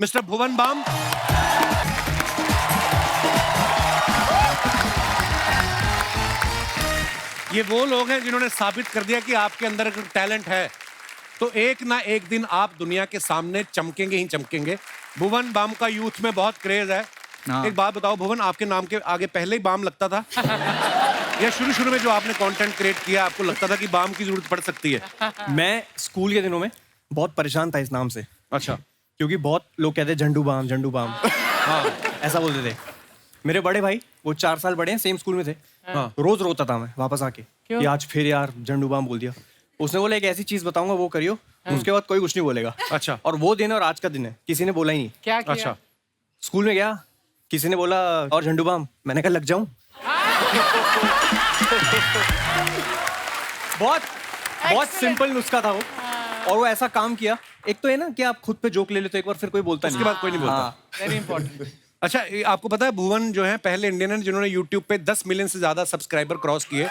Mister भुवन balm. ये वो लोग हैं जिन्होंने साबित कर दिया कि आपके अंदर अगर टैलेंट है तो एक ना एक दिन आप दुनिया के सामने चमकेंगे ही चमकेंगे। भुवन बाम का यूथ में बहुत क्रेज है। एक बात बताओ भुवन, आपके नाम के आगे पहले ही बाम लगता था या शुरू में जो आपने कंटेंट क्रिएट किया आपको लगता था कि बाम की जरूरत पड़ सकती है? मैं स्कूल के दिनों में बहुत परेशान था इस नाम से। अच्छा। क्योंकि बहुत लोग कहते हैं झंडू बाम हाँ ऐसा बोलते थे। मेरे बड़े भाई वो 4 साल बड़े हैं, सेम स्कूल में थे। हाँ। रोज रोता था मैं वापस आके कि आज फिर यार झंडू बाम बोल दिया। उसने बोला एक ऐसी चीज बताऊंगा वो करियो, उसके बाद कोई कुछ नहीं बोलेगा। अच्छा। और वो दिन और आज का दिन है, किसी ने बोला ही नहीं। क्या किया? अच्छा। स्कूल में गया, किसी ने बोला और झंडू बाम, मैंने कहा लग जाऊं। बहुत सिंपल नुस्खा था वो, और वो ऐसा काम किया। एक तो है ना कि आप खुद पे जोक ले लेते हो एक बार, फिर कोई बोलता नहीं, उसके बाद कोई नहीं बोलता। Very important. अच्छा, ये आपको पता है भुवन जो है पहले इंडियन है जिन्होंने YouTube पे 10 मिलियन से ज्यादा सब्सक्राइबर क्रॉस किए।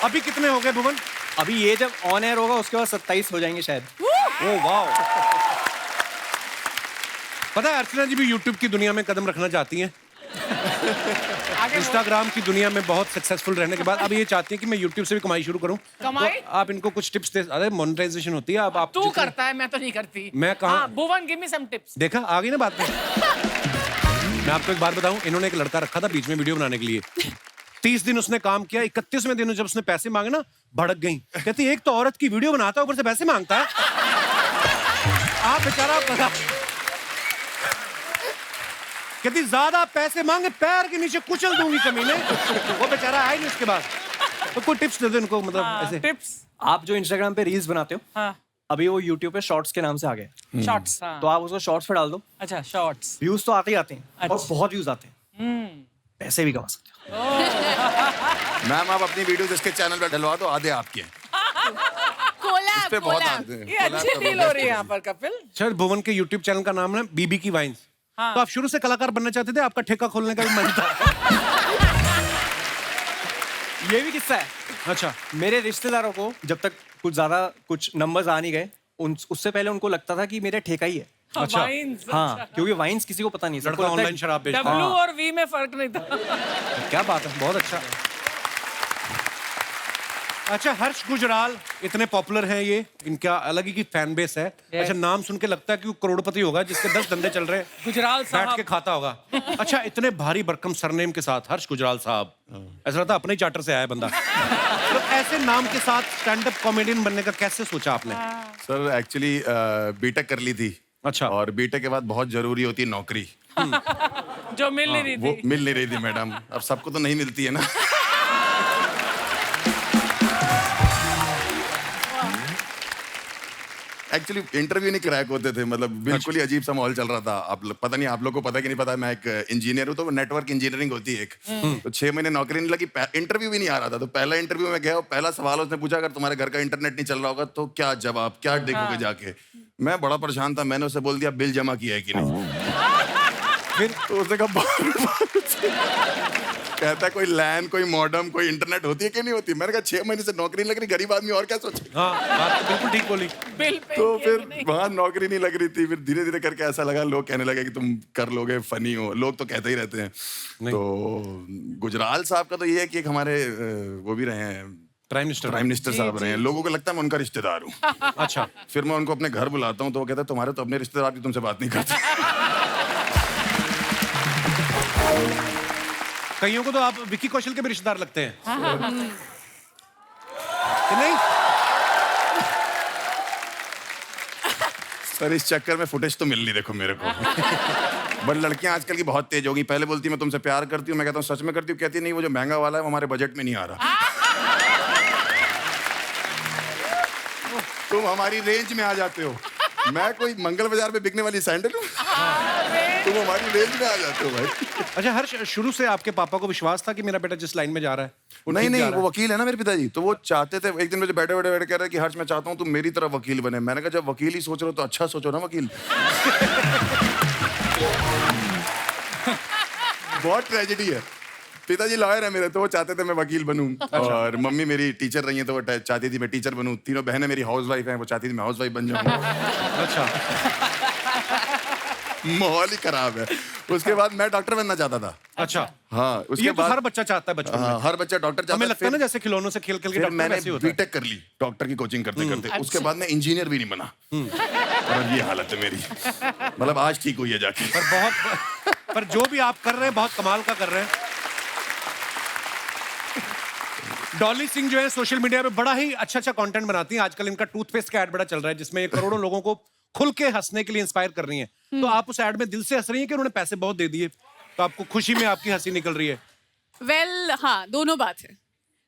अभी कितने हो गए भुवन? अभी ये जब ऑन एयर होगा उसके बाद 27 हो जाएंगे शायद। ओह वाह। पता है अर्चना जी भी YouTube की दुनिया में कदम रखना चाहती हैं। इंस्टाग्राम की दुनिया में बहुत सक्सेसफुल रहने के बाद अब ये चाहती है कि मैं YouTube से भी कमाई शुरू करूं। कमाई? तो आप इनको कुछ टिप्स दे। अरे मोनेटाइजेशन होती है। अब आप तू करता है, मैं तो नहीं करती। मैं कहाँ? भुवन गिव मी सम टिप्स। देखा आ गई ना बात में। मैं आपको एक बात बताऊं, इन्होंने एक लड़का रखा था बीच में वीडियो बनाने के लिए। 30 दिन उसने काम किया, 31वें दिन जब उसने पैसे मांगे ना भड़क गई। कहती एक तो औरत की वीडियो बनाता है ऊपर से पैसे मांगता है। आप बेचारा कहती ज्यादा पैसे मांगे पैर के नीचे कुचल दूंगी कमीने। वो बेचारा आया नहीं उसके बाद। तो कोई टिप्स दे दो इनको, मतलब ऐसे टिप्स। आप जो इंस्टाग्राम पे रील्स बनाते हो, हाँ। अभी वो यूट्यूब पे शॉर्ट्स के नाम से आ गए। शॉर्ट्स। तो आप उसको शॉर्ट्स पे डाल दो, अच्छा शॉर्ट्स। व्यूज तो आते ही आते हैं और अच्छा। बहुत व्यूज आते हैं, पैसे भी कमा सकते हो। मैम आप अपनी वीडियो जिसके चैनल पे डलवा दो, आधे आपके हैं। इस पे बहुत आते हैं। ये अच्छी डील हो रही है यहाँ पर कपिल। शायद भुवन के YouTube चैनल का नाम है बीबी की वाइन्स। हाँ। तो आप शुरू से कलाकार बनना चाहते थे, आपका ठेका खोलने का भी मन था? ये भी किस्सा है। अच्छा। मेरे रिश्तेदारों को जब तक कुछ नंबर्स आ नहीं गए, उससे पहले उनको लगता था कि मेरा ठेका ही है। अच्छा। वाइन्स। हाँ, क्योंकि वाइन्स किसी को पता नहीं। सबको लड़का लगता है ऑनलाइन शराब बेचता डब्ल्यू है। और वी में फर्क नहीं था। क्या बात है, बहुत अच्छा। अच्छा, हर्ष गुजराल इतने पॉपुलर हैं, ये इनका अलग ही की फैन बेस है। अच्छा, नाम सुन के लगता है कि वो करोड़पति होगा जिसके 10 धंधे चल रहे हैं। गुजराल बैठ साहब के खाता होगा। अच्छा, इतने भारी भरकम सरनेम के साथ हर्ष गुजराल साहब, ऐसा लगता है अपने ही चार्टर से आया बंदा। तो ऐसे नाम के साथ स्टैंड अप कॉमेडियन बनने का कैसे सोचा आपने? सर एक्चुअली बीटेक कर ली थी। अच्छा। और बीटेक के बाद बहुत जरूरी होती है नौकरी। जो मिल नहीं रही वो थी। मिल नहीं रही थी मैडम, अब सबको तो नहीं मिलती है ना। एक्चुअली इंटरव्यू नहीं क्रैक होते थे, मतलब बिल्कुल ही अजीब सा माहौल चल रहा था। पता नहीं आप लोग को पता है कि नहीं पता, मैं एक इंजीनियर हूँ, तो नेटवर्क इंजीनियरिंग होती है एक। तो 6 महीने नौकरी नहीं लगी, इंटरव्यू भी नहीं आ रहा था। तो पहला इंटरव्यू में गया, पहला सवाल उसने पूछा अगर तुम्हारे घर का इंटरनेट नहीं चल रहा होगा तो क्या जवाब, क्या देखोगे जाके। मैं बड़ा परेशान था, मैंने उसे बोल दिया बिल जमा किया है कि नहीं। फिर तो उसने कहा कहता है कोई लैन, कोई मॉडम, कोई इंटरनेट होती है कि नहीं होती। मैंने कहा 6 महीने से नौकरी नहीं लग रही, गरीब आदमी और क्या सोचे। हाँ, बात तो बिल्कुल ठीक बोली। बिल पे तो फिर वहां नौकरी नहीं लग रही थी। फिर धीरे धीरे करके ऐसा लगा, लोग कहने लगे कि तुम कर लोगे, फनी हो। लोग तो कहते ही रहते हैं। तो गुजराल साहब का तो ये है कि एक हमारे वो भी रहे हैं, प्राइम मिनिस्टर साहब रहे हैं। लोगों को लगता है मैं उनका रिश्तेदार हूँ। अच्छा। फिर मैं उनको अपने घर बुलाता हूँ तो वो कहता है तुम्हारे तो अपने रिश्तेदार भी तुमसे बात नहीं करते। कईयों को तो आप विकी कौशल के भी रिश्तेदार लगते हैं। कि नहीं? सर इस चक्कर में फुटेज तो मिल नहीं, देखो मेरे को। बट लड़कियां आजकल की बहुत तेज हो गई। पहले बोलती मैं तुमसे प्यार करती हूँ, मैं कहता हूँ सच में करती हूँ, कहती नहीं वो जो महंगा वाला है वो हमारे बजट में नहीं आ रहा। तुम हमारी रेंज में आ जाते हो। मैं कोई मंगल बाजार में बिकने वाली सैंडल हूँ, तुम हमारी रेंज में आ जाते हो भाई। अच्छा हर्ष, शुरू से आपके पापा को विश्वास था कि मेरा बेटा जिस लाइन में जा रहा है वो नहीं ठीक नहीं जा रहा वो है? वकील है ना मेरे पिताजी, तो वो चाहते थे। एक दिन मुझे बैठे बैठे बैठे कह रहे कि हर्ष मैं चाहता हूँ तुम मेरी तरह वकील बने। मैंने कहा जब वकील ही सोच रहे हो तो अच्छा सोचो ना वकील। बहुत ट्रेजेडी है। पिताजी लॉयर है मेरे, तो वो चाहते थे मैं वकील बनूं। और मम्मी मेरी टीचर रही है, तो वो चाहती थी मैं टीचर बनूं। तीनों बहनें मेरी हाउस वाइफ हैं, वो चाहती थी मैं हाउस वाइफ बन जाऊं। अच्छा। माहौल ही खराब है। उसके बाद मैं डॉक्टर बनना चाहता था। अच्छा, हाँ, उसके ये तो बाद हर बच्चा चाहता है बचपन में। हाँ, हर बच्चा डॉक्टर चाहता हमें है। लगता है ना जैसे खिलौनों से खेल खेल के फिर डॉक्टर मैंने वैसे ही होता है। बीटेक कर ली डॉक्टर की कोचिंग करते करते। उसके बाद मैं इंजीनियर भी नहीं बना और अब ये हालत है मेरी। मतलब आज ठीक हुई है जाके। पर जो भी आप कर रहे हैं बहुत कमाल का कर रहे हैं। डॉली सिंह जो है सोशल मीडिया पे बड़ा ही अच्छा कंटेंट बनाती हैं। आजकल इनका टूथपेस्ट का ऐड बड़ा चल रहा है जिसमें ये करोड़ों लोगों को खुल के हंसने के लिए इंस्पायर कर रही हैं। तो आप उस ऐड में दिल से हंस रही हैं कि उन्होंने पैसे बहुत दे दिए तो आपको खुशी में आपकी हंसी निकल रही है? वेल हाँ, दोनों बात है।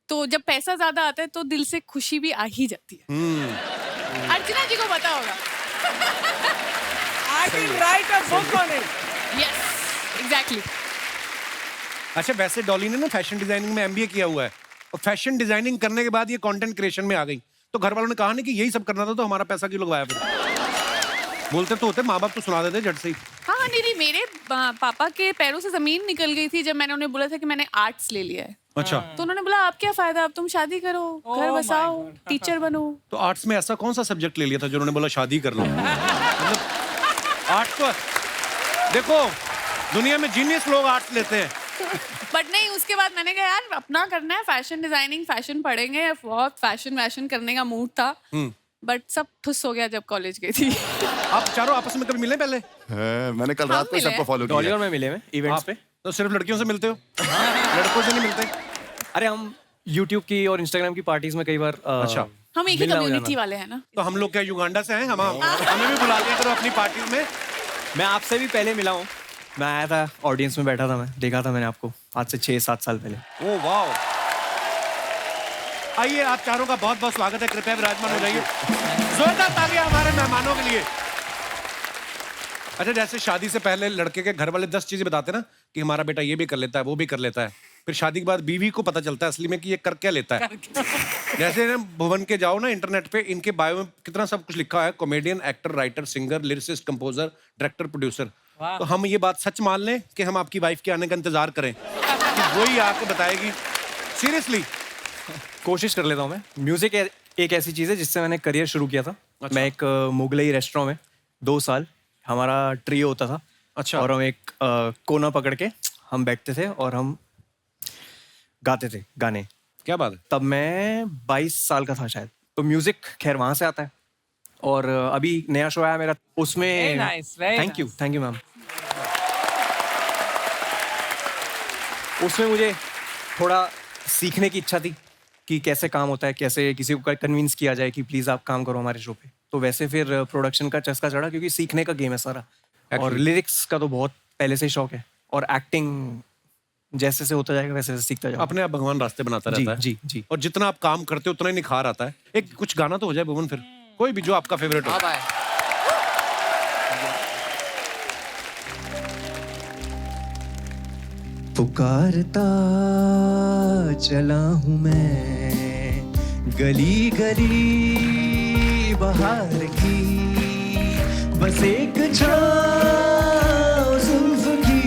तो जब पैसा ज्यादा आता है तो दिल से खुशी भी आ ही जाती है। अर्चना जी को पता होगा। I can write a book on it. Yes, exactly. अच्छा, वैसे डॉली ने ना फैशन डिजाइनिंग में एमबीए किया हुआ है और फैशन डिजाइनिंग करने के बाद ये कंटेंट क्रिएशन में आ गई। तो घर वालों ने कहा नहीं कि यही सब करना था तो हमारा पैसा क्यों लगवाया फिर? बोलते तो होते, माँ बाप तो सुना देते झट से ही। हाँ, नहीं, मेरे पापा के पैरों से जमीन निकल गई थी जब मैंने उन्हें बोला था कि मैंने आर्ट्स ले लिया है। अच्छा, तो उन्होंने बोला आप क्या फायदा, अब तुम शादी करो, घर my बसाओ, God. टीचर बनो। तो आर्ट्स में ऐसा कौन सा सब्जेक्ट ले लिया था जो उन्होंने बोला शादी कर लो? मतलब आर्ट्स तो देखो दुनिया में जीनियस लोग आर्ट्स लेते हैं। बट नहीं, उसके बाद मैंने कहा यार अपना करना है, फैशन डिजाइनिंग, फैशन पढ़ेंगे। बहुत फैशन वैशन करने का मूड था, बट सब ठुस हो गया जब कॉलेज गई थी। आप चारों आपस में कभी मिले पहले? मैंने कल रात को मिले सबको फॉलो डॉली किया। और मैं मिले में इवेंट्स आप पे। तो सिर्फ लड़कियों से मिलते हो? लड़कों से नहीं मिलते? अरे हम YouTube की और Instagram की पार्टीज में कई बार अच्छा। हम एक ही मिलना हो कम्युनिटी जाना। वाले हैं ना। तो हम लोग क्या युगांडा से हैं? हमें भी बुला लिया करो अपनी पार्टी में। मैं आपसे भी पहले मिला हूँ। मैं आया था, ऑडियंस में बैठा था, मैं देखा था मैंने आपको आज से 6-7 साल पहले। Oh wow. आइए, आप चारों का बहुत बहुत स्वागत है। कृपया विराजमान हो जाइए। जोरदार तालियां हमारे मेहमानों के लिए। अच्छा, जैसे शादी से पहले लड़के के घर वाले 10 चीजें बताते ना कि हमारा बेटा ये भी कर लेता है, वो भी कर लेता है। फिर शादी के बाद बीवी को पता चलता है असली में कि ये कर क्या लेता है। जैसे ना भुवन के जाओ ना इंटरनेट पे, इनके बायो में कितना सब कुछ लिखा है। Comedian, actor, writer, singer, lyricist, composer, director, producer. तो हम ये बात सच मान लें कि हम आपकी वाइफ के आने का इंतजार करें कि वही आके बताएगी? सीरियसली कोशिश कर लेता हूँ मैं। म्यूजिक एक ऐसी चीज़ है जिससे मैंने करियर शुरू किया था। अच्छा। मैं एक मुगलई रेस्टोरेंट में 2 साल हमारा ट्रियो होता था। अच्छा। और हम एक कोना पकड़ के हम बैठते थे और हम गाते थे गाने। क्या बात है। तब मैं 22 साल का था शायद। तो म्यूजिक खैर वहाँ से आता है। और अभी नया शो आया मेरा, उसमें Very nice, very thank you ma'am. उसमें मुझे थोड़ा सीखने की इच्छा थी कि कैसे काम होता है, कैसे किसी को कन्विंस किया जाए कि प्लीज आप काम करो हमारे शो पे। तो वैसे फिर प्रोडक्शन का चस्का चढ़ा क्योंकि सीखने का गेम है सारा। और लिरिक्स का तो बहुत पहले से ही शौक है। और एक्टिंग जैसे से होता जाएगा वैसे वैसे सीखता जाएगा। अपने आप भगवान रास्ते बनाता जी, रहता है। जी, जी। और जितना आप काम करते हो उतना ही निखार आता है। एक कुछ गाना तो हो जाए भुवन, फिर कोई भी जो आपका फेवरेट हो। पुकारता चला हूँ मैं गली गली बहार की, बस एक छाँव जुल्फ की,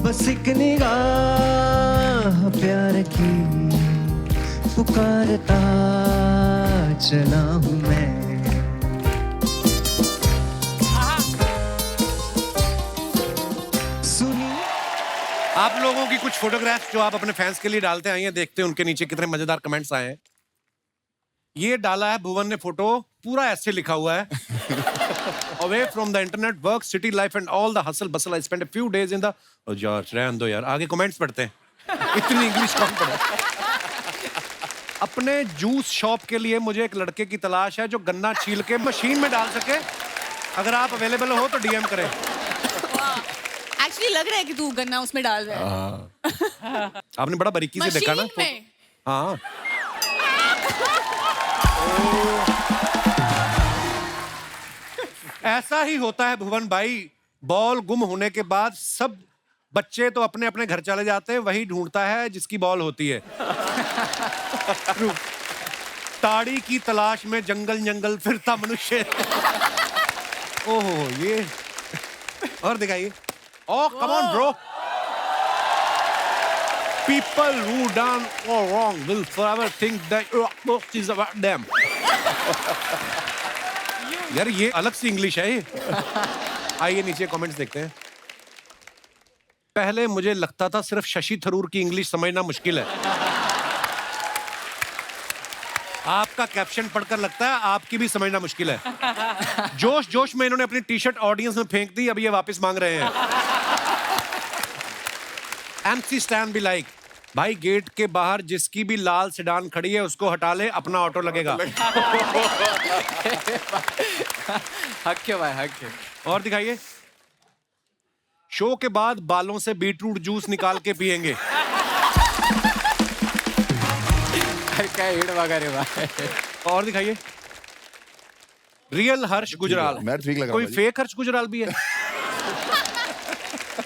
बस एक निगाह प्यार की। पुकारता चला हूँ मैं। आप लोगों की कुछ फोटोग्राफ्स जो आप अपने फैंस के लिए डालते आए हैं, देखते हैं उनके नीचे कितने मजेदार कमेंट्स आए हैं। ये डाला है भुवन ने फोटो, पूरा ऐसे लिखा हुआ है away from the internet, work, city life and all the hustle bustle, I spend a few days in the. यार रहने दो यार, आगे कमेंट्स पढ़ते हैं। इतनी इंग्लिश कौन पढ़े। अपने जूस शॉप के लिए मुझे एक लड़के की तलाश है जो गन्ना छील के मशीन में डाल सके। अगर आप अवेलेबल हो तो डीएम करें। एक्चुअली लग रहा है कि तू गन्ना उसमें डाल रहा है। आपने बड़ा बारीकी से देखा ना। मशीन में। हाँ। ऐसा ही होता है भुवन भाई। बॉल गुम होने के बाद सब बच्चे तो अपने अपने घर चले जाते हैं, वही ढूंढता है जिसकी बॉल होती है। ताड़ी की तलाश में जंगल जंगल फिरता मनुष्य। ओहो, ये और दिखाइए। Oh, come on, bro. People who done all wrong will forever think that book is about them. यार ये अलग सी इंग्लिश है ये। आइए नीचे कमेंट्स देखते हैं। पहले मुझे लगता था सिर्फ शशि थरूर की इंग्लिश समझना मुश्किल है। आपका कैप्शन पढ़कर लगता है आपकी भी समझना मुश्किल है। जोश जोश में इन्होंने अपनी टी शर्ट ऑडियंस में फेंक दी, अब ये वापस मांग रहे हैं। MC स्टैन भी लाइक, भाई गेट के बाहर जिसकी भी लाल सेडान खड़ी है उसको हटा ले, अपना ऑटो लगेगा। हक है भाई, हक है। और दिखाइए, शो के बाद बालों से बीटरूट जूस निकाल के पिएंगे। क्या हिट वगैरह भाई। और दिखाइए, रियल हर्ष गुजराल। मैं ठीक लगा कोई भाई। फेक हर्ष गुजराल भी है?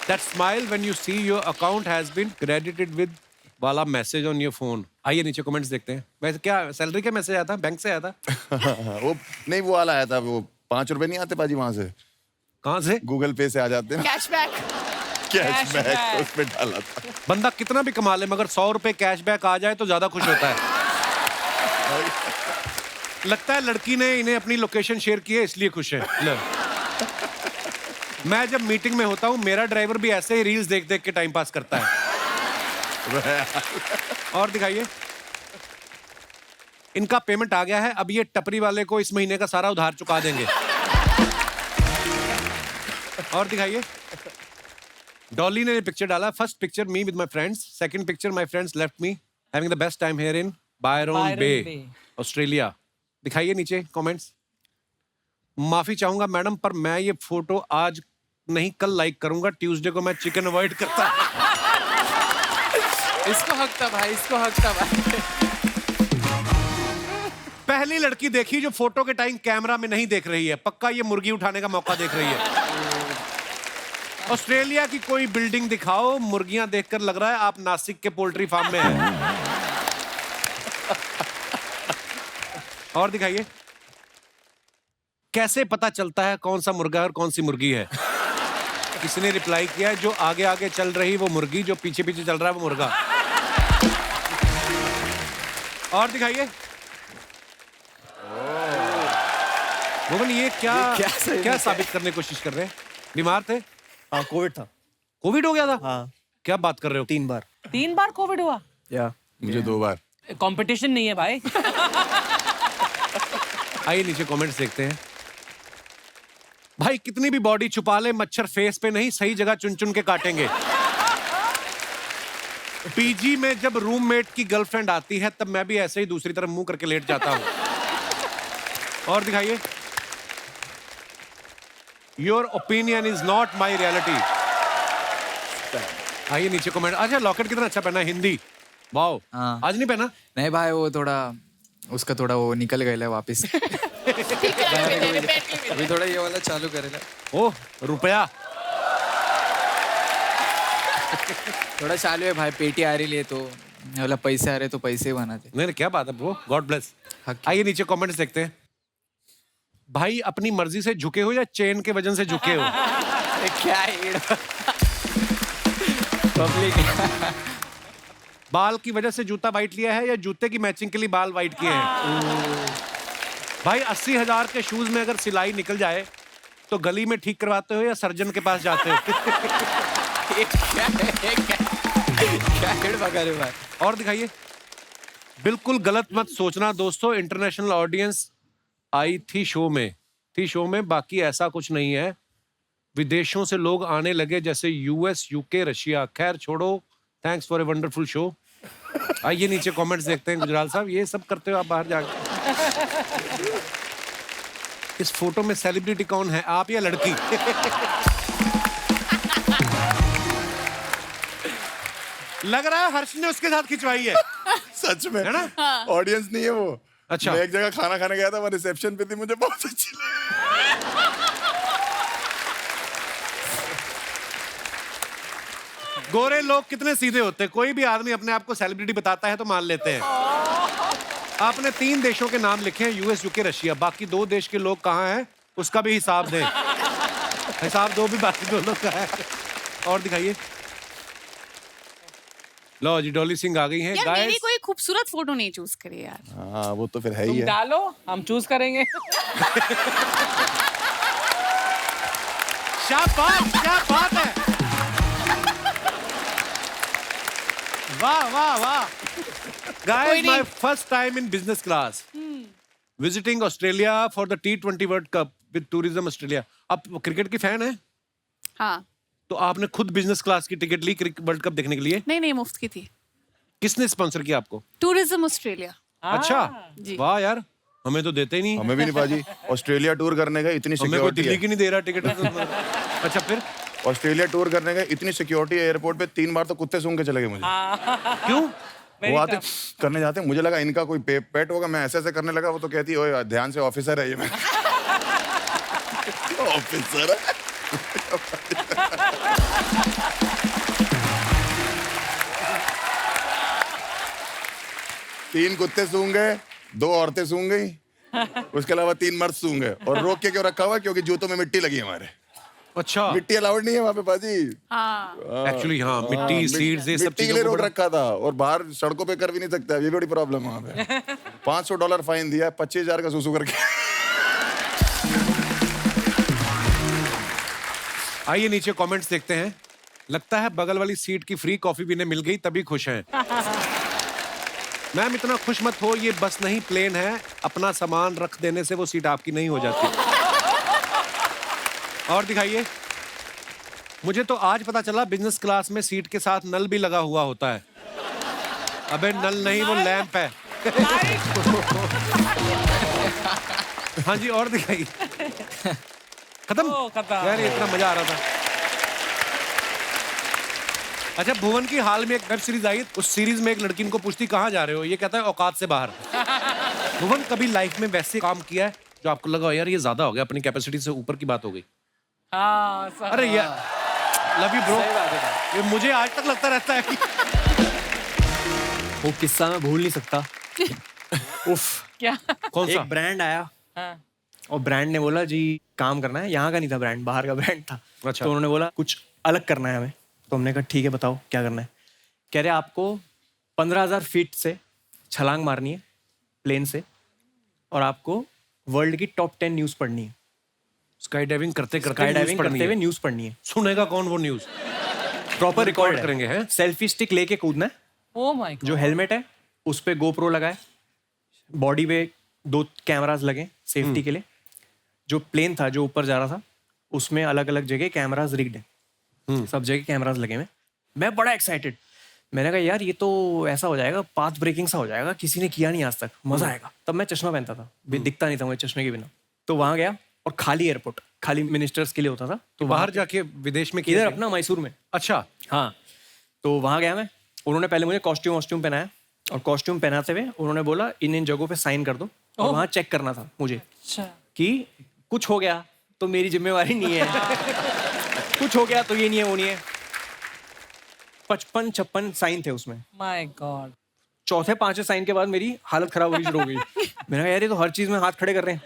That smile when you see your account has been credited with वाला मैसेज ऑन योर फोन। आइए नीचे कमेंट्स देखते हैं। वैसे क्या सैलरी का मैसेज आया था, बैंक से आया था? वो नहीं, वो वाला आया था, वो 5 रुपए नहीं आते पाजी वहां से, कहाँ से? गूगल पे से आ जाते हैं, कैशबैक। कैशबैक उस पे डाला था। बंदा कितना भी कमा ले मगर 100 रुपए कैशबैक आ जाए तो ज्यादा खुश होता है। लगता है लड़की ने इन्हें अपनी लोकेशन शेयर की है इसलिए खुश है। लो। मैं जब मीटिंग में होता हूँ मेरा ड्राइवर भी ऐसे ही रील्स देख देख के टाइम पास करता है। और दिखाइए, इनका पेमेंट आ गया है, अब ये टपरी वाले को इस महीने का सारा उधार चुका देंगे। और दिखाइए, डॉली ने पिक्चर डाला, first picture me with my friends, second picture my friends left me having the best time here in Byron Bay, Australia. दिखाइए नीचे कमेंट्स। माफी चाहूंगा मैडम, पर मैं ये फोटो आज नहीं कल लाइक करूंगा, ट्यूसडे को मैं चिकन अवॉइड करता। इसको हक था भाई, इसको हक था भाई। पहली लड़की देखी जो फोटो के टाइम कैमरा में नहीं देख रही है, पक्का ये मुर्गी उठाने का मौका देख रही है। ऑस्ट्रेलिया की कोई बिल्डिंग दिखाओ, मुर्गियां देखकर लग रहा है आप नासिक के पोल्ट्री फार्म में हैं। और दिखाइए, कैसे पता चलता है कौन सा मुर्गा और कौन सी मुर्गी है? किसी ने रिप्लाई किया है, जो आगे आगे चल रही वो मुर्गी, जो पीछे पीछे चल रहा है वो मुर्गा। और दिखाइए, मोहन ये क्या साबित करने की कोशिश कर रहे हैं? बीमार थे? हाँ, कोविड था। कोविड हो गया था? हाँ, क्या बात कर रहे हो? 3 बार। 3 बार कोविड हुआ? या मुझे 2 बार। कंपटीशन नहीं है भाई। आइए नीचे कमेंट्स देखते हैं। भाई कितनी भी बॉडी छुपा ले, मच्छर फेस पे नहीं सही जगह चुन चुन के काटेंगे। पीजी में जब रूममेट की गर्लफ्रेंड आती है तब मैं भी ऐसे ही दूसरी तरफ मुंह करके लेट जाता हूं। और दिखाइए, your opinion is not my reality. आइए नीचे कमेंट। अच्छा, लॉकेट कितना अच्छा पहना है, हिंदी। वाओ, हाँ। आज नहीं पहना? नहीं भाई, वो थोड़ा उसका थोड़ा वो निकल गया वापस। अभी थोड़ा ये वाला चालू करेगा। ओह, रुपया। थोड़ा चालू है भाई, पेटी आ रही है तो मतलब पैसे आ रहे तो पैसे बनाते। नहीं क्या बात है ब्रो, गॉड ब्लेस। आइए नीचे कमेंट्स देखते हैं। भाई अपनी मर्जी से झुके हो या चेन के वजन से झुके हो? क्या पब्लिक। बाल की वजह से जूता वाइट लिया है या जूते की मैचिंग के लिए बाल वाइट किए हैं? भाई 80,000 के शूज में अगर सिलाई निकल जाए तो गली में ठीक करवाते हो या सर्जन के पास जाते हो? भाई। और दिखाइए, बिल्कुल गलत मत सोचना दोस्तों, इंटरनेशनल ऑडियंस आई थी शो में, बाकी ऐसा कुछ नहीं है। विदेशों से लोग आने लगे जैसे यूएस, यूके, रशिया। खैर छोड़ो, thanks for a wonderful show. आइए नीचे कमेंट्स देखते हैं। गुजराल साहब ये सब करते हो आप बाहर जाकर? इस फोटो में सेलिब्रिटी कौन है, आप या लड़की? लग रहा है हर्ष ने उसके साथ खिंचवाई है। सच में है ना? ऑडियंस नहीं है वो। अच्छा। मैं एक जगह खाना खाने गया था, वो रिसेप्शन पे थी, मुझे बहुत अच्छी लगी। गोरे लोग कितने सीधे होते हैं, कोई भी आदमी अपने आप को सेलिब्रिटी बताता है तो मान लेते हैं। आपने 3 देशों के नाम लिखे हैं, यूएस, यूके, रशिया। बाकी 2 देश के लोग कहाँ हैं उसका भी हिसाब दें। हिसाब दो भी बाकी 2 लोग का है। और दिखाइए, लो जी डॉली सिंह आ गई हैं। यार मेरी गाइस, कोई खूबसूरत फोटो नहीं चूज करी यार। हाँ वो तो फिर है तुम ही है। डालो, हम चूज करेंगे। शाबाश, क्या बात है। वाह वाह वाह। Guys, my first time in business class. Visiting Australia for the T20 World Cup with Tourism Australia. आप क्रिकेट की फैन हैं? हाँ, तो आपने खुद बिजनेस क्लास की टिकट ली वर्ल्ड कप देखने के लिए? नहीं मुफ्त की थी। किसने स्पॉन्सर किया आपको? Tourism Australia. अच्छा, जी। वाह यार, हमें तो देते ही नहीं। हमें भी नहीं पाजी। ऑस्ट्रेलिया टूर करने का इतनी हमें कोई सिक्योरिटी दिल्ली है। की नहीं दे रहा टिकट। अच्छा फिर ऑस्ट्रेलिया टूर करने का इतनी सिक्योरिटी है एयरपोर्ट पे, 3 बार तो कुत्ते सूंघ के चले गए मुझे। क्यों? वो आते करने जाते हैं, मुझे लगा इनका कोई पेट होगा, मैं ऐसे करने लगा, वो तो कहती है ओए ध्यान से, ऑफिसर है ये। मैं ऑफिसर है। तीन कुत्ते सूंघ गए, 2 औरतें सूंघ गई, उसके अलावा 3 मर्द सूंघ गए। और रोक के क्यों रखा हुआ? क्योंकि जूतों में मिट्टी लगी है हमारे। अच्छा, मिट्टी अलाउड नहीं है वहाँ पे बाजी। हाँ, एक्चुअली हाँ, मिट्टी सीड्स ये सब मिट्टी के लिए रोक रखा था, और बाहर सड़कों पे कर भी नहीं सकता, ये बड़ी प्रॉब्लम है वहाँ पे। $500 फाइन दिया, 25,000 का सुसु करके। आइए नीचे कमेंट्स देखते हैं। लगता है बगल वाली सीट की फ्री कॉफी भी इन्हें मिल गई तभी खुश हैं। मैम इतना खुश मत हो, ये बस नहीं प्लेन है, अपना सामान रख देने से वो सीट आपकी नहीं हो जाती। और दिखाइए। मुझे तो आज पता चला बिजनेस क्लास में सीट के साथ नल भी लगा हुआ होता है। अबे नल नहीं, वो लैंप है। हाँ जी, और दिखाइए। खत्म यार, ये इतना मजा आ रहा था। अच्छा, भुवन की हाल में एक वेब सीरीज आई, उस सीरीज में एक लड़की इनको पूछती कहाँ जा रहे हो, ये कहता है औकात से बाहर। भुवन कभी लाइफ में वैसे काम किया है जो आपको लगा यार ये ज्यादा हो गया, अपनी कैपेसिटी से ऊपर की बात हो गई? अरे यार लव यू ब्रो, ये मुझे आज तक लगता रहता है कि वो किस्सा मैं भूल नहीं सकता। उफ, क्या? कौन सा? एक ब्रांड आया हाँ। और ब्रांड ने बोला जी काम करना है, यहाँ का नहीं था ब्रांड, बाहर का ब्रांड था। अच्छा। तो उन्होंने बोला कुछ अलग करना है हमें। तो हमने कहा ठीक है बताओ क्या करना है। कह रहे आपको 15,000 फीट से छलांग मारनी है प्लेन से, और आपको वर्ल्ड की टॉप 10 न्यूज़ पढ़नी है। स्काई डाइविंग करते स्काई करते डाइविंग करते हुए न्यूज़ पढ़नी है। सुनेगा कौन वो न्यूज? प्रॉपर रिकॉर्ड करेंगे हैं? सेल्फी स्टिक लेके कूदना है, ओ माय गॉड। जो हेलमेट है उस पे GoPro लगाए, बॉडी पे 2 कैमरास लगे सेफ्टी के लिए। जो प्लेन था जो ऊपर जा रहा था उसमें अलग अलग जगह कैमरास रिग्ड है, सब जगह कैमरास लगे हुए। मैं बड़ा एक्साइटेड, मैंने कहा यार ये तो ऐसा हो जाएगा, पाथ ब्रेकिंग सा हो जाएगा, किसी ने किया नहीं आज तक, मजा आएगा। तब मैं चश्मा पहनता था, दिखता नहीं था मुझे चश्मे के बिना। तो वहां गया और खाली एयरपोर्ट, खाली मिनिस्टर्स के लिए होता था। तो बाहर जाके विदेश में इधर अपना मैसूर में। अच्छा, हाँ, तो वहां गया मैं। उन्होंने पहले मुझे कॉस्ट्यूम पहनाया, और कॉस्ट्यूम पहनाते हुए उन्होंने बोला इन जगहों पे साइन कर दो, और वहां चेक करना था मुझे अच्छा। कि कुछ हो गया तो मेरी जिम्मेवारी नहीं है। कुछ हो गया तो ये नहीं है वो नहीं है। 55-56 साइन थे उसमें। My God. चौथे 5वें साइन के बाद मेरी हालत खराब होनी शुरू हो गई। मैंने कहा यार ये तो हर चीज में हाथ खड़े कर रहे हैं।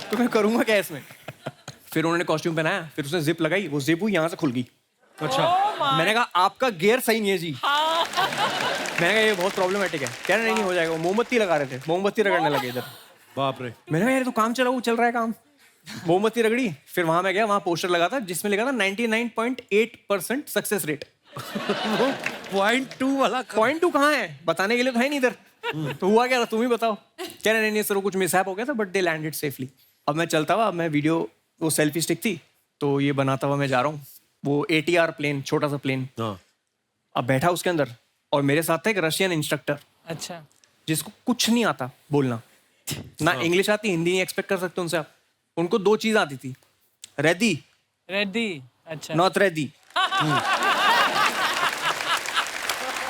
तो मैं करूंगा क्या इसमें? फिर उन्होंने कॉस्ट्यूम पहनाया, फिर उसने जिप लगाई, वो जिप हुई यहाँ से खुल गई। अच्छा, मैंने कहा आपका गियर सही नहीं है जी। मैंने कहा ये बहुत प्रॉब्लमेटिक है। कह रहे नहीं हो जाएगा। मोमबत्ती लगा रहे थे, मोमबत्ती रगड़ने लगे इधर। बाप रे। मैंने कहा यार तो काम चल रहा है काम। मोमबत्ती रगड़ी, फिर वहां मैं गया, वहां पोस्टर लगा था जिसमें लिखा था 99.8% सक्सेस रेट। 0.2 वाला 0.2 कहाँ है? बताने के लिए तो है नहीं इधर। तो हुआ क्या था तुम ही बताओ। कह रहे नहीं सर कुछ मिसहैप हो गया था, बट दे लैंडेड सेफली। अब मैं चलता हुआ, मैं वीडियो, वो सेल्फी स्टिक थी तो ये बनाता हुआ मैं जा रहा हूँ। वो ATR प्लेन, छोटा सा प्लेन, अब बैठा उसके अंदर, और मेरे साथ था एक रशियन इंस्ट्रक्टर अच्छा। जिसको कुछ नहीं आता बोलना, ना इंग्लिश आती, हिंदी नहीं एक्सपेक्ट कर सकते उनसे आप। उनको 2 चीज आती थी, रेडी, रेडी। अच्छा। Not ready.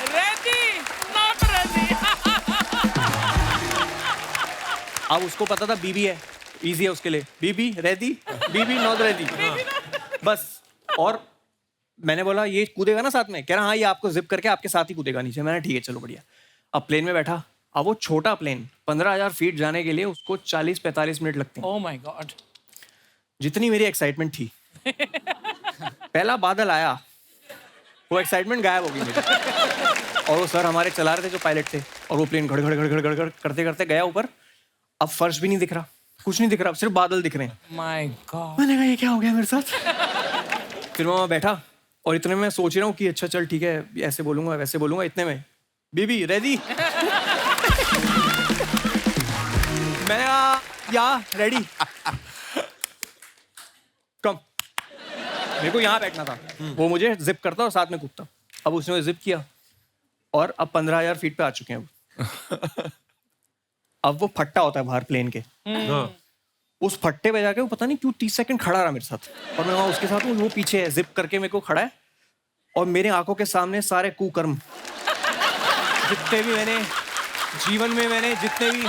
Ready not ready. अब उसको पता था बीबी है, इजी है उसके लिए, बीबी रेडी, बीबी नॉट रेडी, बस। और मैंने बोला ये कूदेगा ना साथ में? कह रहा हाँ ये आपको जिप करके आपके साथ ही कूदेगा नीचे। मैंने ठीक है चलो बढ़िया। अब प्लेन में बैठा, अब वो छोटा प्लेन 15,000 फीट जाने के लिए उसको 40-45 मिनट लगते हैं। Oh my God. जितनी मेरी एक्साइटमेंट थी, पहला बादल आया, वो एक्साइटमेंट गायब हो गई मेरी। और वो सर हमारे चला रहे थे जो पायलट थे, और वो प्लेन घड़ घड़ घड़ घड़ घड़ घड़ करते करते गया ऊपर। अब फर्श भी नहीं दिख रहा, कुछ नहीं दिख रहा, सिर्फ बादल दिख रहे हैं। My God. मैंने कहा ये क्या हो गया मेरे साथ। फिर मैं वहाँ बैठा और इतने में मैं सोच रहा हूँ कि अच्छा चल ठीक है, ऐसे बोलूंगा वैसे बोलूंगा, इतने में बीबी रेडी। मैंने कहा या रेडी कम। मेरे को यहाँ बैठना था, वो मुझे जिप करता और साथ में कूदता। अब उसने जिप किया और अब 15,000 फीट पे आ चुके हैं। अब वो फट्टा होता है बाहर प्लेन के, उस फट्टे पे जाके वो पता नहीं क्यों 30 सेकंड खड़ा रहा मेरे साथ, और मैं वहाँ उसके साथ हूँ, वो पीछे है, जिप करके मेरे को खड़ा है, और मेरे आंखों के सामने सारे कुकर्म जितने भी मैंने जीवन में जितने भी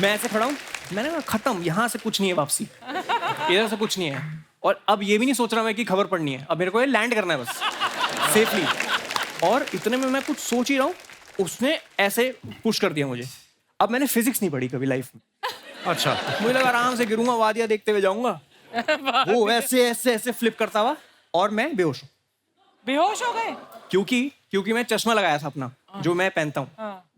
मैं ऐसे खड़ा हूँ। मैंने कहा खत्म, यहाँ से कुछ नहीं है वापसी, इधर से कुछ नहीं है। और अब ये भी नहीं सोच रहा मैं कि खबर पड़नी है, अब मेरे को ये लैंड करना है बस सेफली। और इतने में मैं कुछ सोच ही रहा हूँ, उसने ऐसे पुश कर दिया मुझे। अब मैंने फिजिक्स नहीं पढ़ी कभी लाइफ में। अच्छा, मुझे लगा आराम से गिरूंगा, वादियां देखते हुए जाऊंगा। वो ऐसे ऐसे ऐसे फ्लिप करता हुआ और मैं बेहोश हूँ। बेहोश हो गए? क्योंकि मैं चश्मा लगाया था अपना, जो मैं पहनता हूँ,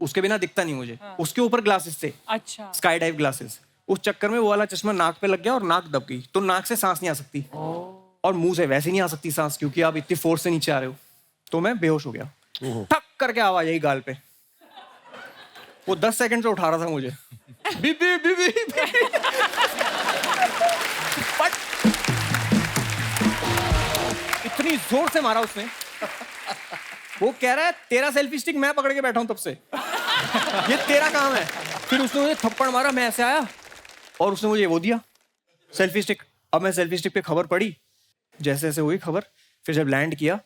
उसके बिना दिखता नहीं मुझे। उसके ऊपर ग्लासेस थे, अच्छा। Sky dive glasses. उस चक्कर में वो वाला चश्मा नाक पे लग गया और नाक दब गई, तो नाक से सांस नहीं आ सकती और मुंह से वैसे नहीं आ सकती सांस, क्योंकि आप इतनी फोर्स से नीचे आ रहे हो। तो मैं बेहोश हो गया, ठक करके आवाज आई गाल पे। वो 10 सेकंड से उठा रहा था मुझे, बीबी बीबी बीबी। बट इतनी जोर से मारा उसने, वो कह रहा है तेरा सेल्फी स्टिक मैं पकड़ के बैठा हूं तब से, ये तेरा काम है। फिर उसने मुझे थप्पड़ मारा, मैं ऐसे आया और उसने मुझे वो दिया सेल्फी स्टिक। अब मैं सेल्फी स्टिक पे खबर पढ़ी, जैसे जैसे हुई खबर। फिर जब लैंड किया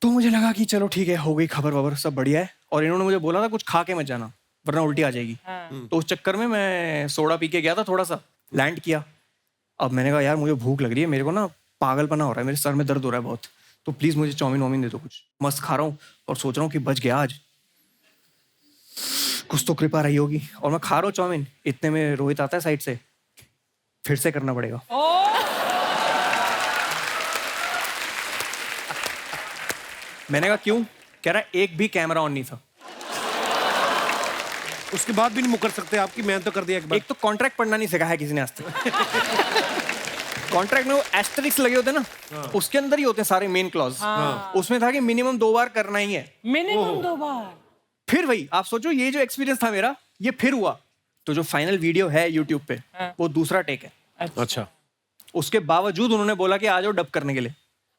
तो मुझे लगा कि चलो ठीक है, हो गई खबर वबर, सब बढ़िया है। और इन्होंने मुझे बोला था कुछ खा के मत जाना वरना उल्टी आ जाएगी। तो उस चक्कर में मैं सोडा पी के गया था थोड़ा सा, लैंड किया। अब मैंने कहा यार मुझे भूख लग रही है, मेरे को ना पागलपना हो रहा है, मेरे सर में दर्द हो रहा है बहुत, तो प्लीज मुझे चाउमीन वाउमीन दे दो कुछ। मस्त खा रहा हूँ और सोच रहा हूँ कि बच गया आज, कुछ तो कृपा रही होगी। और मैं खा रहा हूँ चाउमीन, इतने में रोहित आता है साइड से, फिर से करना पड़ेगा। मैंने कहा क्यों? कह रहा एक भी कैमरा ऑन नहीं था। उसके बाद भी नहीं मुकर सकते आपकी, मैंने तो कर दिया एक बार। एक तो कॉन्ट्रैक्ट पढ़ना नहीं सिखाया किसी ने आज तक। कॉन्ट्रैक्ट में वो एस्टेरिक्स लगे होते हैं ना, उसके अंदर ही होते हैं सारे मेन क्लॉज। उसमें था कि मिनिमम 2 बार करना ही है। मिनिमम 2 बार। फिर वही आप सोचो, ये जो एक्सपीरियंस था मेरा, ये फिर हुआ। तो जो फाइनल वीडियो है यूट्यूब पे, वो दूसरा टेक है। अच्छा, उसके बावजूद उन्होंने बोला कि आ जाओ डब करने के लिए।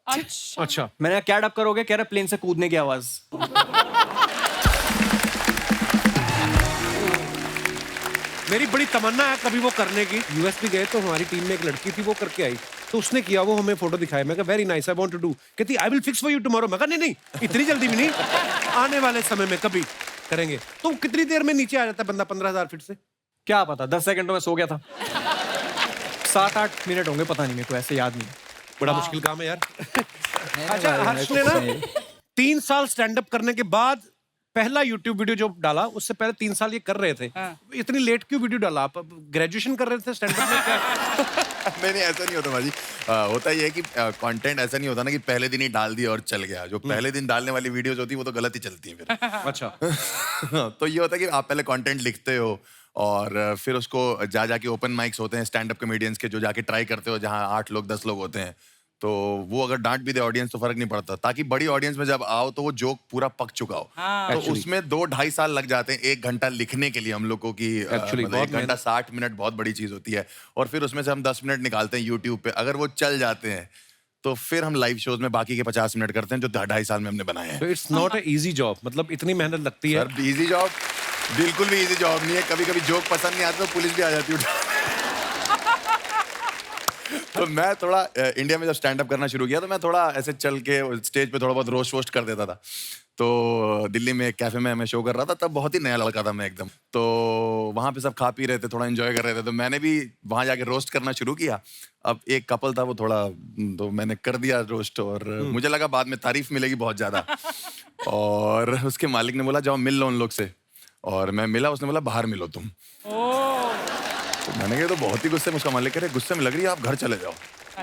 अच्छा। मैंने कहा क्या डब करोगे? कह रहे प्लेन से कूदने की आवाज। मेरी बड़ी तमन्ना है कभी वो करने की। यूएस भी गए तो हमारी टीम में एक लड़की थी, वो करके आई, तो उसने किया, वो हमें फोटो दिखाया। मैं कहा very nice, I want to do. कहती I will fix for you tomorrow. मैं कहा नहीं इतनी जल्दी भी नहीं, आने वाले समय में कभी करेंगे। तो कितनी देर में नीचे आ जाता है बंदा 15,000 फीट से? क्या पता, 10 सेकंड में सो गया था। 7-8 मिनट होंगे, पता नहीं, मेरे को ऐसे याद नहीं। बड़ा मुश्किल काम है यार। अच्छा, हर्ष ने ना 3 साल स्टैंड अप करने के बाद पहला YouTube वीडियो जो डाला, उससे पहले 3 साल ये कर रहे थे। इतनी लेट क्यों वीडियो डाला? आप ग्रेजुएशन कर रहे थे स्टैंड अप में क्या? नहीं ऐसा नहीं होता भाजी। होता ये है कि कंटेंट ऐसा नहीं होता ना कि पहले दिन ही डाल दिया और चल गया। जो पहले दिन डालने वाली वीडियोस होती है वो तो गलत ही चलती है फिर। अच्छा। तो ये होता है कि आप पहले कंटेंट लिखते हो और फिर उसको जाके ओपन माइक्स होते हैं स्टैंड अप कॉमेडियंस के, जो जाके ट्राई करते हो, जहाँ 8 लोग 10 लोग होते हैं। तो वो अगर डांट भी दे ऑडियंस तो फर्क नहीं पड़ता, ताकि बड़ी ऑडियंस में जब आओ तो वो जोक पूरा पक चुका हो। तो उसमें 2-2.5 साल लग जाते हैं 1 घंटा लिखने के लिए हम लोग को कि मतलब 1 घंटा 60 मिनट बहुत बड़ी चीज होती है। और फिर उसमें से हम 10 मिनट निकालते हैं यूट्यूब पे। अगर वो चल जाते हैं तो फिर हम लाइव शोज में बाकी के 50 मिनट करते हैं जो 2.5 साल में हमने बनाए हैं। It's not a easy job, मतलब इतनी मेहनत लगती है। सर इजी जॉब बिल्कुल भी इजी जॉब नहीं है। कभी कभी जोक पसंद नहीं आता तो पुलिस भी आ जाती है। तो मैं थोड़ा इंडिया में जब स्टैंड अप करना शुरू किया तो मैं थोड़ा ऐसे चल के स्टेज पे थोड़ा बहुत रोस्ट वोस्ट कर देता था। तो दिल्ली में एक कैफे में मैं शो कर रहा था, तब बहुत ही नया लड़का था मैं एकदम। तो वहाँ पे सब खा पी रहे थे, थोड़ा एंजॉय कर रहे थे, तो मैंने भी वहाँ जाके रोस्ट करना शुरू किया। अब एक कपल था, वो थोड़ा, तो मैंने कर दिया रोस्ट और मुझे लगा बाद में तारीफ मिलेगी बहुत ज्यादा। और उसके मालिक ने बोला जाओ मिल लो उन लोग से। और मैं मिला, उसने बोला बाहर मिलो तुम। तो मैंने कहा तो बहुत ही गुस्से में। उसका मालिक कह रहे गुस्से में लग रही है, आप घर चले जाओ।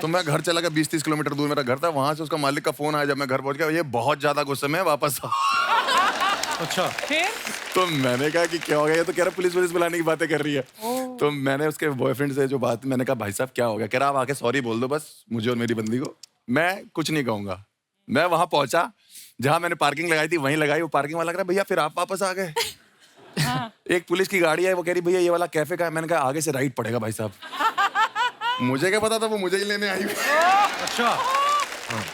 तो मैं घर चला गया, 20-30 किलोमीटर दूर मेरा घर था। वहां से उसका मालिक का फोन आया जब मैं घर पहुंच गया, ये बहुत ज्यादा गुस्से में, वापस आओ। अच्छा फिर तो मैंने कहा कि क्या हो गया, ये तो कह रहा पुलिस बुलाने की बातें कर रही है। तो मैंने उसके बॉयफ्रेंड से जो बात, मैंने कहा भाई साहब क्या हो गया, कह रहा आप आके सॉरी बोल दो बस मुझे और मेरी बंदी को, मैं कुछ नहीं कहूंगा। मैं वहां पहुंचा जहां मैंने पार्किंग लगाई थी, वहीं लगाई। वो पार्किंग वाला कह रहा भैया फिर आप वापस आ गए। एक पुलिस की गाड़ी है, वो कह रही भैया ये वाला कैफे का है। मैंने कहा आगे से राइट पड़ेगा भाई साहब। मुझे क्या पता था वो मुझे ही लेने आई हुई। अच्छा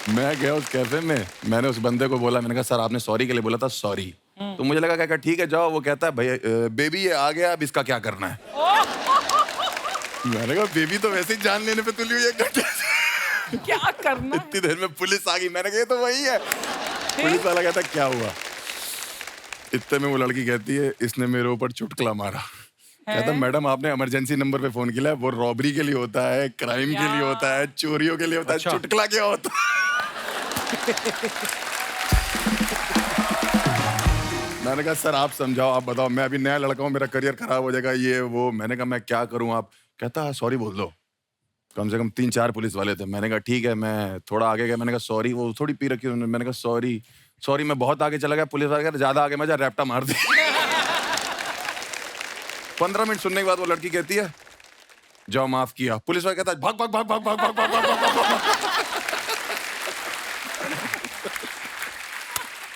मैं गया उस कैफे में, मैंने उस बंदे को बोला, मैंने कहा सर आपने सॉरी के लिए बोला था, सॉरी। तो मुझे लगा क्या ठीक है जाओ। वो कहता है भैया बेबी ये आ गया, अब इसका क्या करना है। मैंने कहा बेबी तो वैसे ही जान लेने पे तुली हुई है। क्या करना है? इतनी देर में पुलिस आ गई। मैंने कहा ये तो वही है। पुलिस वाला कहता क्या हुआ। इतने में वो लड़की कहती है इसने मेरे ऊपर चुटकुला मारा। कहता मैडम आपने इमरजेंसी नंबर पे फोन किया है, वो रॉबरी के लिए होता है, क्राइम के लिए होता है, चोरियों के लिए होता है, चुटकुला क्या होता है। मैंने कहा सर आप समझाओ, आप बताओ, मैं अभी नया लड़का हूँ, मेरा करियर खराब हो जाएगा ये वो। मैंने कहा मैं क्या करूँ। आप कहता सॉरी बोल दो। कम से कम 3-4 पुलिस वाले थे। मैंने कहा ठीक है। मैं थोड़ा आगे गया, मैंने कहा सॉरी। वो थोड़ी पी रखी उन्होंने। मैंने कहा सॉरी मैं बहुत आगे चला गया। पुलिस वाले कहा ज्यादा आगे मजा, रैप्टा मार दी। 15 मिनट सुनने के बाद वो लड़की कहती है जाओ माफ किया। पुलिस वाला कहता है भाग भाग भाग भाग भाग भाग भाग भाग भाग।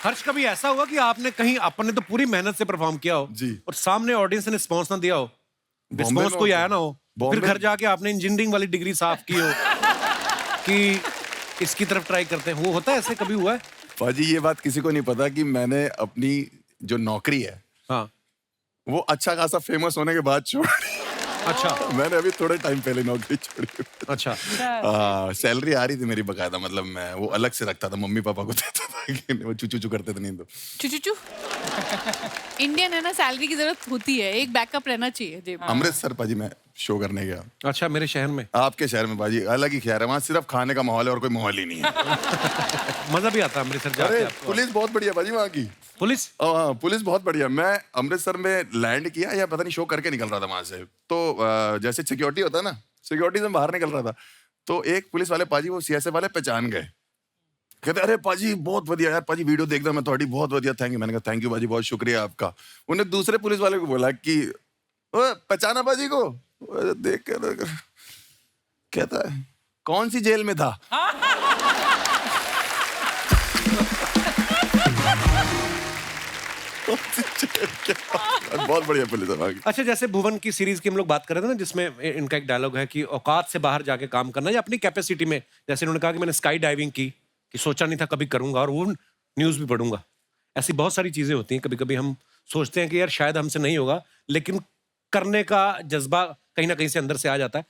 हर्ष कभी ऐसा हुआ कि आपने कहीं अपने तो पूरी मेहनत से परफॉर्म किया हो जी। और सामने ऑडियंस ने रिस्पॉन्स ना दिया हो, बॉम्बे रिस्पॉन्स में कोई होता आया ना हो, फिर बॉम्बे घर जाके आपने इंजीनियरिंग वाली डिग्री साफ की हो कि इसकी तरफ ट्राई करते हैं, वो होता है ऐसे कभी हुआ है? पाजी ये बात किसी को नहीं पता कि मैंने अपनी जो नौकरी है हाँ वो अच्छा खासा फेमस होने के बाद छोड़ी। अच्छा मैंने अभी थोड़े टाइम पहले नौकरी छोड़ी। अच्छा सैलरी आ रही थी मेरी बकायदा, मतलब मैं वो अलग से रखता था, मम्मी पापा को देता था कि वो चू करते थे। नहीं तो चू इंडियन है ना, सैलरी की जरूरत होती है, एक बैकअप रहना चाहिए जेब में। अमृतसर पाजी मैं शो करने गया। अच्छा मेरे शहर में? आपके शहर में पाजी अलग ही खैर है, वहाँ सिर्फ खाने का माहौल है और कोई माहौल ही नहीं है। मजा भी आता है अमृतसर जाके अरे आपको? पुलिस बहुत बढ़िया पाजी वहाँ की। पुलिस हाँ पुलिस बहुत बढ़िया। मैं अमृतसर में लैंड किया या पता नहीं शो करके निकल रहा था वहां से। तो जैसे सिक्योरिटी होता है ना, सिक्योरिटी से बाहर निकल रहा था तो एक पुलिस वाले पाजी वो सीएसएफ वाले पहचान गए। कहते अरे पाजी बहुत बढ़िया यार, पाजी वीडियो देखदा मैं थोड़ी, बहुत बढ़िया, थैंक यू। मैंने कहा थैंक यू पाजी, बहुत शुक्रिया आपका। उन्हें दूसरे पुलिस वाले को बोला कि पहचाना पाजी को? देख कर कहता है कौन सी जेल में था? बहुत बढ़िया पुलिस है। अच्छा जैसे भुवन की सीरीज की हम लोग बात कर रहे थे ना, जिसमें इनका एक डायलॉग है कि औकात से बाहर जाके काम करना या अपनी कैपेसिटी में, जैसे उन्होंने कहा कि मैंने स्काई डाइविंग की कि सोचा नहीं था कभी करूंगा और वो न्यूज़ भी पढ़ूंगा। ऐसी बहुत सारी चीजें होती हैं, कभी कभी हम सोचते हैं कि यार शायद हमसे नहीं होगा, लेकिन करने का जज्बा कहीं ना कहीं से अंदर से आ जाता है।